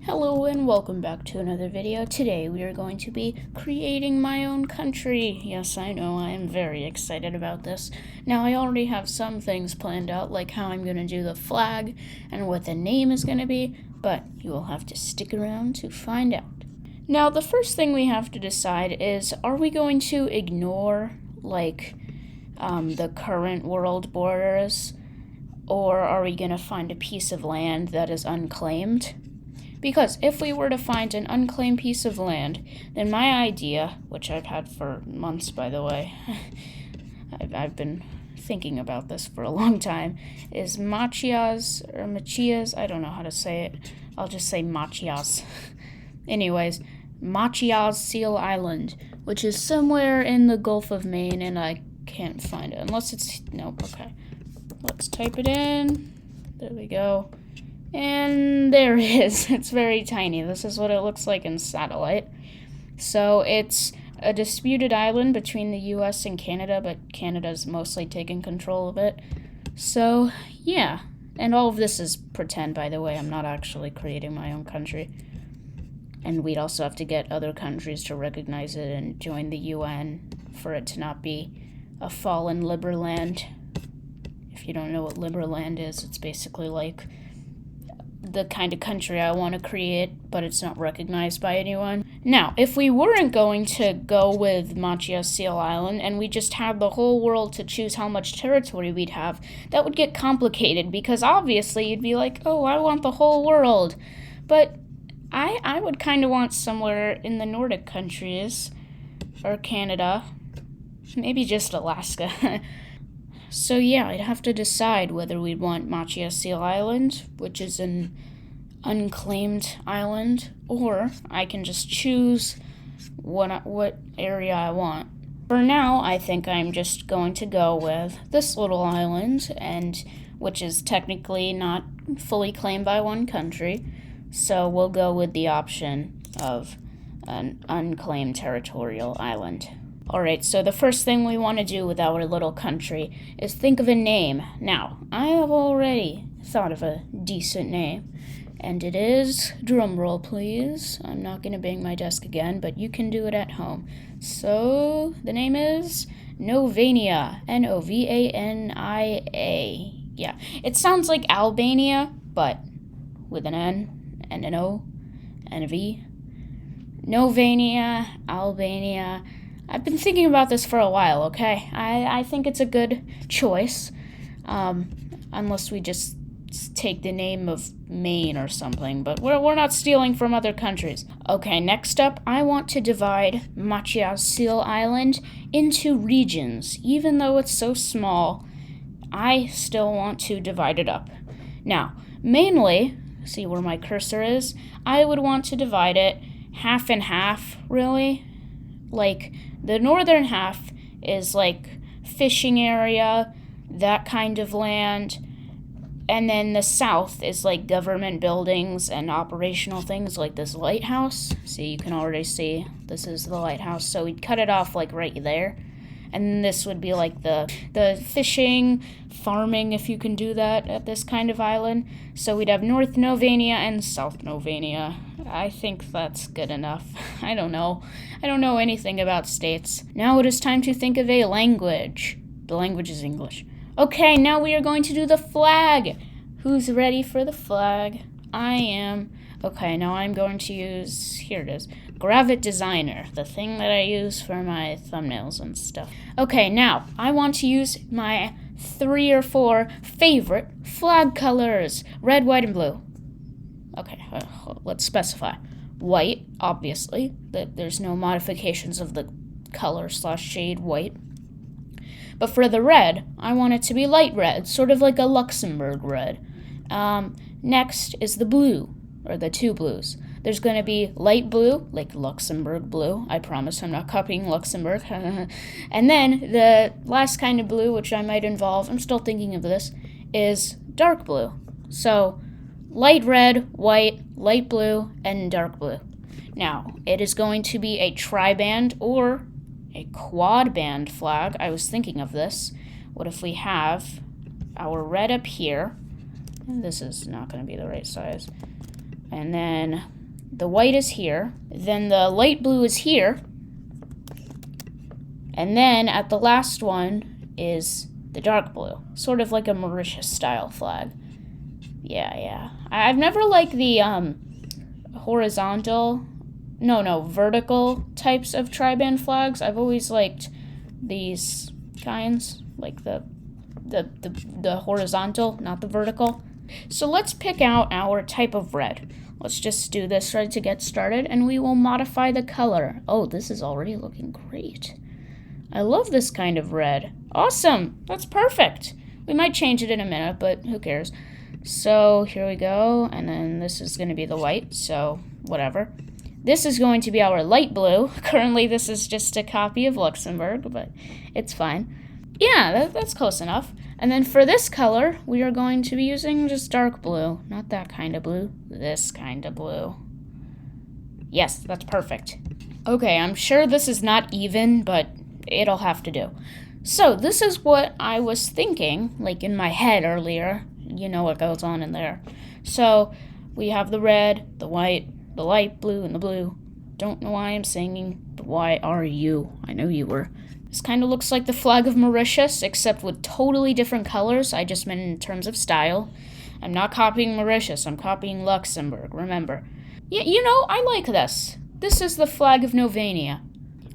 Hello and welcome back to another video. Today we are going to be creating my own country. Yes, I know, I am very excited about this. Now, I already have some things planned out, like how I'm going to do the flag and what the name is going to be, but you will have to stick around to find out. Now, the first thing we have to decide is, are we going to ignore, the current world borders, or are we going to find a piece of land that is unclaimed? Because if we were to find an unclaimed piece of land, then my idea, which I've had for months, by the way, I've been thinking about this for a long time, is Machias, or Machias, I don't know how to say it. I'll just say Machias. Anyways, Machias Seal Island, which is somewhere in the Gulf of Maine, and I can't find it. Unless it's, nope, okay. Let's type it in. There we go. And there it is. It's very tiny. This is what it looks like in satellite. So it's a disputed island between the US and Canada, but Canada's mostly taken control of it. So, yeah. And all of this is pretend, by the way. I'm not actually creating my own country. And we'd also have to get other countries to recognize it and join the UN for it to not be a fallen Liberland. If you don't know what Liberland is, it's basically like the kind of country I want to create, but it's not recognized by anyone. Now, if we weren't going to go with Machias Seal Island and we just had the whole world to choose how much territory we'd have, that would get complicated because obviously you'd be like, oh, I want the whole world. But I would kind of want somewhere in the Nordic countries or Canada, maybe just Alaska. So yeah, I'd have to decide whether we'd want Machias Seal Island, which is an unclaimed island, or I can just choose what area I want. For now, I think I'm just going to go with this little island, and which is technically not fully claimed by one country, so we'll go with the option of an unclaimed territorial island. Alright, so the first thing we want to do with our little country is think of a name. Now, I have already thought of a decent name, and it is, drumroll please, I'm not going to bang my desk again, but you can do it at home. So, the name is Novania, Novania. Yeah, it sounds like Albania, but with an N and an O and a V. Novania, Albania. I've been thinking about this for a while, okay? I think it's a good choice, unless we just take the name of Maine or something, but we're not stealing from other countries. Okay, next up, I want to divide Machias Seal Island into regions. Even though it's so small, I still want to divide it up. Now, mainly, see where my cursor is? I would want to divide it half and half, really. Like, the northern half is like fishing area, that kind of land, and then the south is like government buildings and operational things like this lighthouse. See, you can already see this is the lighthouse, so we'd cut it off like right there. And this would be like the fishing, farming, if you can do that at this kind of island. So we'd have North Novania and South Novania. I think that's good enough. I don't know anything about states. Now it is time to think of a language. The language is English. Okay, now we are going to do the flag. Who's ready for the flag? I am. Okay, now I'm going to use, here it is, Gravit Designer, the thing that I use for my thumbnails and stuff. Okay, now, I want to use my 3 or 4 favorite flag colors. Red, white, and blue. Okay, let's specify. White, obviously. There's no modifications of the color/shade white. But for the red, I want it to be light red, sort of like a Luxembourg red. Next is the blue, or the 2 blues. There's going to be light blue, like Luxembourg blue. I promise I'm not copying Luxembourg. And then the last kind of blue, which I might involve, I'm still thinking of this, is dark blue. So light red, white, light blue, and dark blue. Now, it is going to be a tri-band or a quad-band flag. I was thinking of this. What if we have our red up here? And this is not going to be the right size. And then the white is here. Then the light blue is here. And then at the last one is the dark blue. Sort of like a Mauritius style flag. Yeah. I've never liked the vertical types of triband flags. I've always liked these kinds, like the horizontal, not the vertical. So let's pick out our type of red. Let's just do this right to get started, and we will modify the color. Oh, this is already looking great. I love this kind of red. Awesome, that's perfect. We might change it in a minute, but who cares? So here we go, and then this is going to be the white, so whatever. This is going to be our light blue. Currently, this is just a copy of Luxembourg, but it's fine. Yeah, that's close enough. And then for this color, we are going to be using just dark blue. Not that kind of blue, this kind of blue. Yes, that's perfect. Okay, I'm sure this is not even, but it'll have to do. So this is what I was thinking, like in my head earlier. You know what goes on in there. So we have the red, the white, the light blue, and the blue. Don't know why I'm singing, but why are you? I know you were. This kind of looks like the flag of Mauritius, except with totally different colors. I just meant in terms of style. I'm not copying Mauritius, I'm copying Luxembourg, remember. Yeah, I like this. This is the flag of Novania.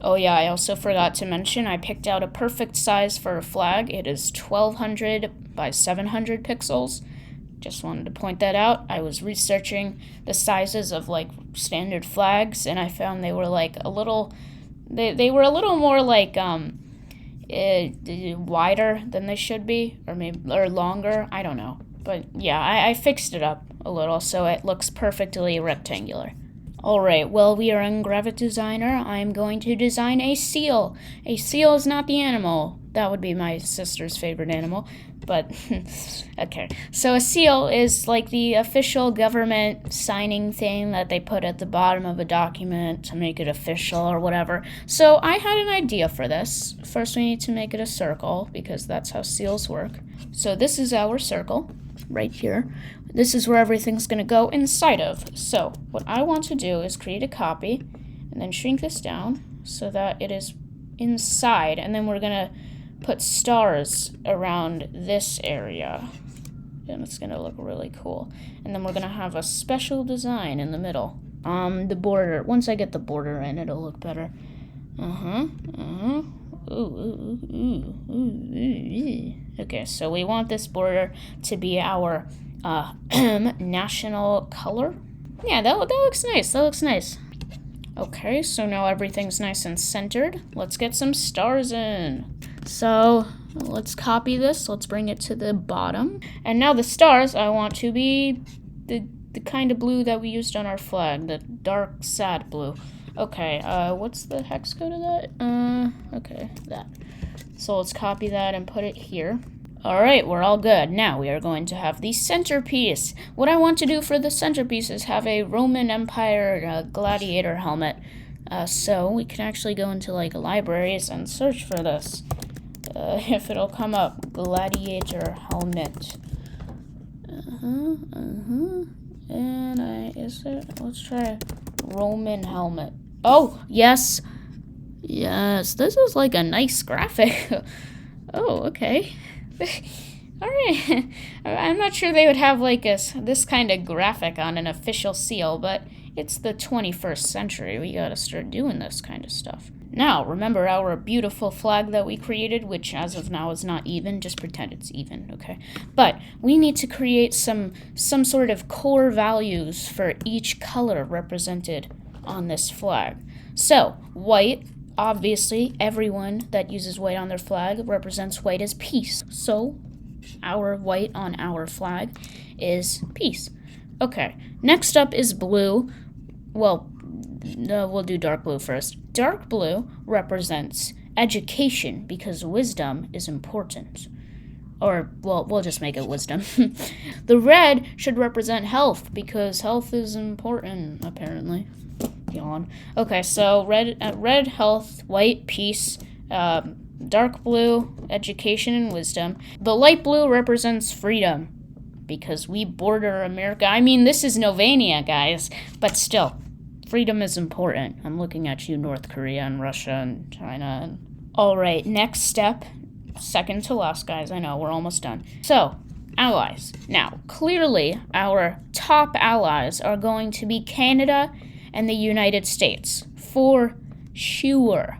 Oh yeah, I also forgot to mention, I picked out a perfect size for a flag. It is 1200 by 700 pixels. Just wanted to point that out. I was researching the sizes of like standard flags, and I found they were like a little... They were a little more like wider than they should be, or longer. I don't know, but yeah, I fixed it up a little so it looks perfectly rectangular. All right, well, we are in Gravit Designer. I am going to design a seal. A seal is not the animal. That would be my sister's favorite animal, but okay. So a seal is like the official government signing thing that they put at the bottom of a document to make it official or whatever. So I had an idea for this. First, we need to make it a circle because that's how seals work. So this is our circle right here. This is where everything's going to go inside of. So what I want to do is create a copy and then shrink this down so that it is inside, and then we're going to put stars around this area, and it's gonna look really cool. And then we're gonna have a special design in the middle. The border, once I get the border in, it'll look better. Okay, so we want this border to be our national color. Yeah, that looks nice. Okay, so now everything's nice and centered. Let's get some stars in. So let's copy this. Let's bring it to the bottom. And now the stars, I want to be the kind of blue that we used on our flag, the dark, sad blue. Okay, what's the hex code of that? Okay, that. So let's copy that and put it here. All right, we're all good. Now we are going to have the centerpiece. What I want to do for the centerpiece is have a Roman Empire gladiator helmet. So we can actually go into like libraries and search for this. If it'll come up, gladiator helmet. And let's try Roman helmet. Oh, yes, this is like a nice graphic. Oh, okay. All right. I'm not sure they would have like this kind of graphic on an official seal, but it's the 21st century. We gotta start doing this kind of stuff. Now, remember our beautiful flag that we created, which as of now is not even. Just pretend it's even, okay? But we need to create some sort of core values for each color represented on this flag. So, white, obviously, everyone that uses white on their flag represents white as peace. So, our white on our flag is peace. Okay, next up is blue. Well, no, we'll do dark blue first. Dark blue represents education because wisdom is important. Or, well, we'll just make it wisdom. The red should represent health because health is important, apparently. Yawn. Okay, so red health, white peace, dark blue education and wisdom. The light blue represents freedom. because we border America. I mean, this is Novania, guys, but still, freedom is important. I'm looking at you, North Korea and Russia and China. All right, next step, second to last, guys. I know, we're almost done. So, allies. Now, clearly, our top allies are going to be Canada and the United States, for sure.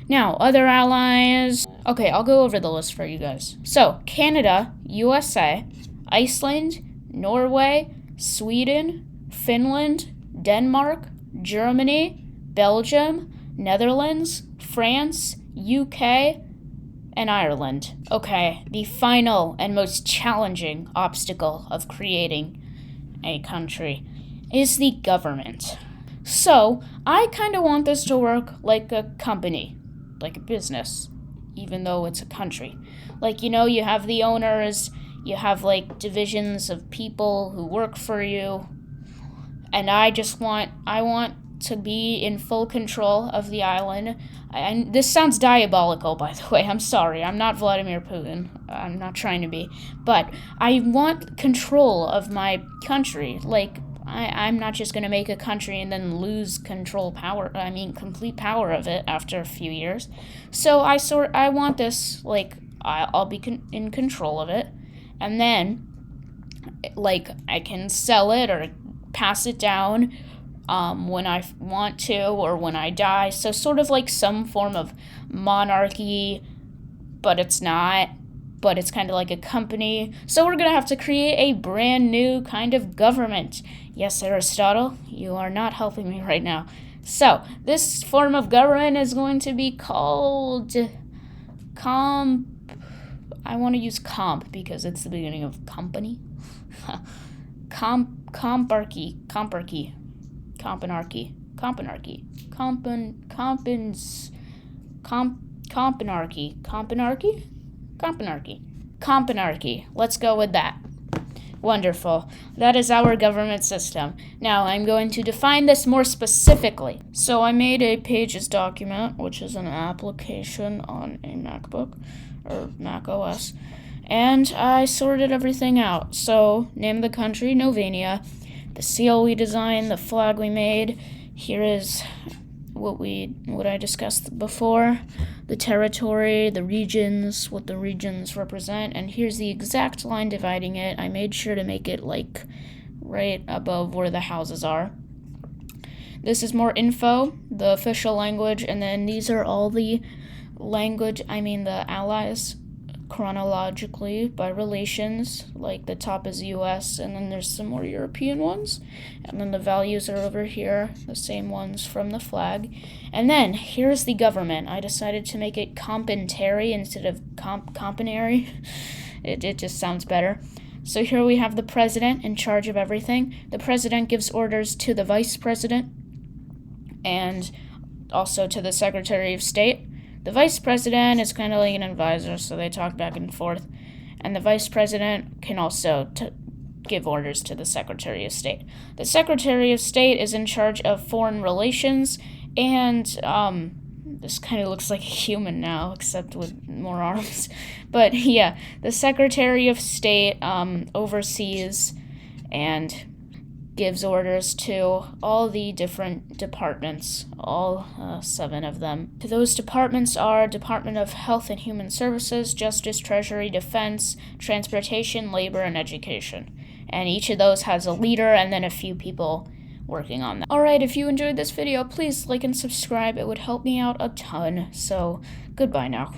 Now, other allies. Okay, I'll go over the list for you guys. So, Canada, USA, Iceland, Norway, Sweden, Finland, Denmark, Germany, Belgium, Netherlands, France, UK, and Ireland. Okay, the final and most challenging obstacle of creating a country is the government. So, I kind of want this to work like a company, like a business, even though it's a country. Like, you have the owners, you have, like, divisions of people who work for you, and I want to be in full control of the island. And this sounds diabolical, by the way. I'm sorry. I'm not Vladimir Putin. I'm not trying to be. But I want control of my country. Like, I'm not just going to make a country and then lose complete power of it after a few years. So I want this, like, I'll be in control of it. And then, like, I can sell it or pass it down when I want to or when I die. So sort of like some form of monarchy, but it's not. But it's kind of like a company. So we're going to have to create a brand new kind of government. Yes, Aristotle, you are not helping me right now. So this form of government is going to be called I want to use comp because it's the beginning of company. Companarchy. Let's go with that. Wonderful. That is our government system. Now I'm going to define this more specifically. So I made a Pages document, which is an application on a MacBook or Mac OS, and I sorted everything out. So name of the country, Novania. The seal we designed, the flag we made. Here is what I discussed before, the territory, the regions, what the regions represent, and here's the exact line dividing it. I made sure to make it like right above where the houses are. This is more info, the official language, and then these are all the the allies chronologically by relations. Like the top is US, and then there's some more European ones, and then the values are over here, the same ones from the flag. And then here's the government. I decided to make it compentary instead of companary. It just sounds better. So here we have the president in charge of everything. The president gives orders to the vice president and also to the secretary of state. The vice president is kind of like an advisor, so they talk back and forth. And the vice president can also give orders to the secretary of state. The secretary of state is in charge of foreign relations, and this kind of looks like a human now, except with more arms. But yeah, the secretary of state oversees and gives orders to all the different departments, all 7 of them. Those departments are Department of Health and Human Services, Justice, Treasury, Defense, Transportation, Labor, and Education. And each of those has a leader and then a few people working on that. Alright, if you enjoyed this video, please like and subscribe. It would help me out a ton. So, goodbye now.